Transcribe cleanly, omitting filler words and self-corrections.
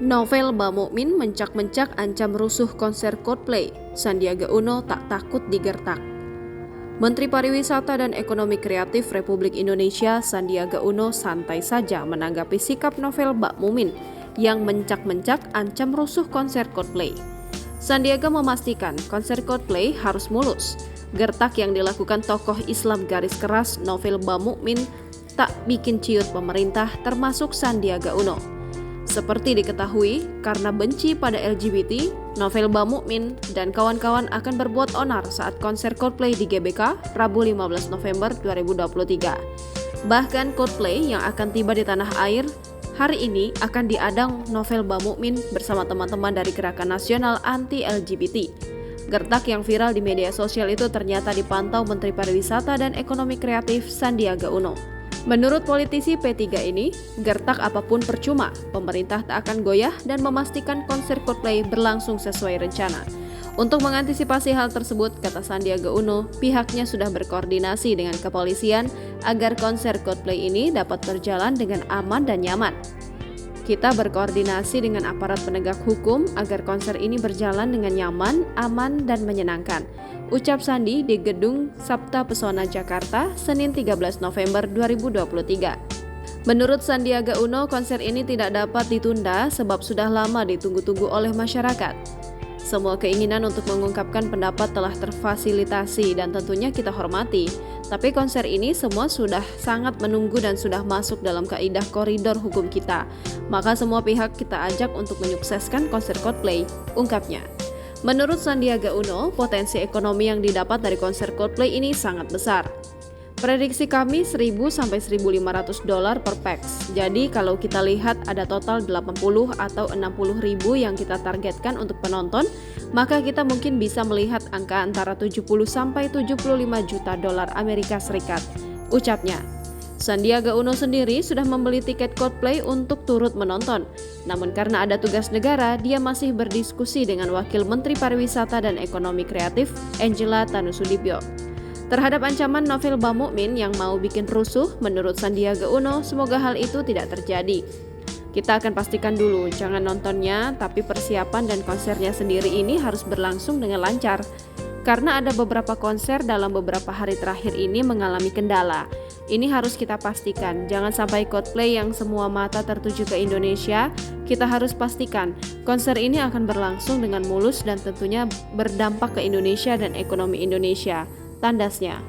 Novel Bamukmin mencak-mencak ancam rusuh konser Coldplay, Sandiaga Uno tak takut digertak. Menteri Pariwisata dan Ekonomi Kreatif Republik Indonesia Sandiaga Uno santai saja menanggapi sikap Novel Bamukmin yang mencak-mencak ancam rusuh konser Coldplay. Sandiaga memastikan konser Coldplay harus mulus. Gertak yang dilakukan tokoh Islam garis keras Novel Bamukmin tak bikin ciut pemerintah termasuk Sandiaga Uno. Seperti diketahui, karena benci pada LGBT, Novel Bamukmin dan kawan-kawan akan berbuat onar saat konser Coldplay di GBK Rabu 15 November 2023. Bahkan Coldplay yang akan tiba di tanah air hari ini akan diadang Novel Bamukmin bersama teman-teman dari Gerakan Nasional Anti-LGBT. Gertak yang viral di media sosial itu ternyata dipantau Menteri Pariwisata dan Ekonomi Kreatif Sandiaga Uno. Menurut politisi P3 ini, gertak apapun percuma, pemerintah tak akan goyah dan memastikan konser Coldplay berlangsung sesuai rencana. Untuk mengantisipasi hal tersebut, kata Sandiaga Uno, pihaknya sudah berkoordinasi dengan kepolisian agar konser Coldplay ini dapat berjalan dengan aman dan nyaman. Kita berkoordinasi dengan aparat penegak hukum agar konser ini berjalan dengan nyaman, aman, dan menyenangkan. Ucap Sandi di Gedung Sabta Pesona Jakarta, Senin 13 November 2023. Menurut Sandiaga Uno, konser ini tidak dapat ditunda sebab sudah lama ditunggu-tunggu oleh masyarakat. Semua keinginan untuk mengungkapkan pendapat telah terfasilitasi dan tentunya kita hormati. Tapi konser ini semua sudah sangat menunggu dan sudah masuk dalam kaidah koridor hukum kita. Maka semua pihak kita ajak untuk menyukseskan konser Coldplay, ungkapnya. Menurut Sandiaga Uno, potensi ekonomi yang didapat dari konser Coldplay ini sangat besar. Prediksi kami $1.000–1.500 per pax. Jadi kalau kita lihat ada total 80 atau 60 ribu yang kita targetkan untuk penonton, maka kita mungkin bisa melihat angka antara 70–75 juta dolar Amerika Serikat, ucapnya. Sandiaga Uno sendiri sudah membeli tiket Coldplay untuk turut menonton. Namun karena ada tugas negara, dia masih berdiskusi dengan Wakil Menteri Pariwisata dan Ekonomi Kreatif, Angela Tanusudibyo. Terhadap ancaman Novel Bamukmin yang mau bikin rusuh, menurut Sandiaga Uno, semoga hal itu tidak terjadi. Kita akan pastikan dulu, jangan nontonnya, tapi persiapan dan konsernya sendiri ini harus berlangsung dengan lancar. Karena ada beberapa konser dalam beberapa hari terakhir ini mengalami kendala. Ini harus kita pastikan, jangan sampai Coldplay yang semua mata tertuju ke Indonesia, kita harus pastikan konser ini akan berlangsung dengan mulus dan tentunya berdampak ke Indonesia dan ekonomi Indonesia, tandasnya.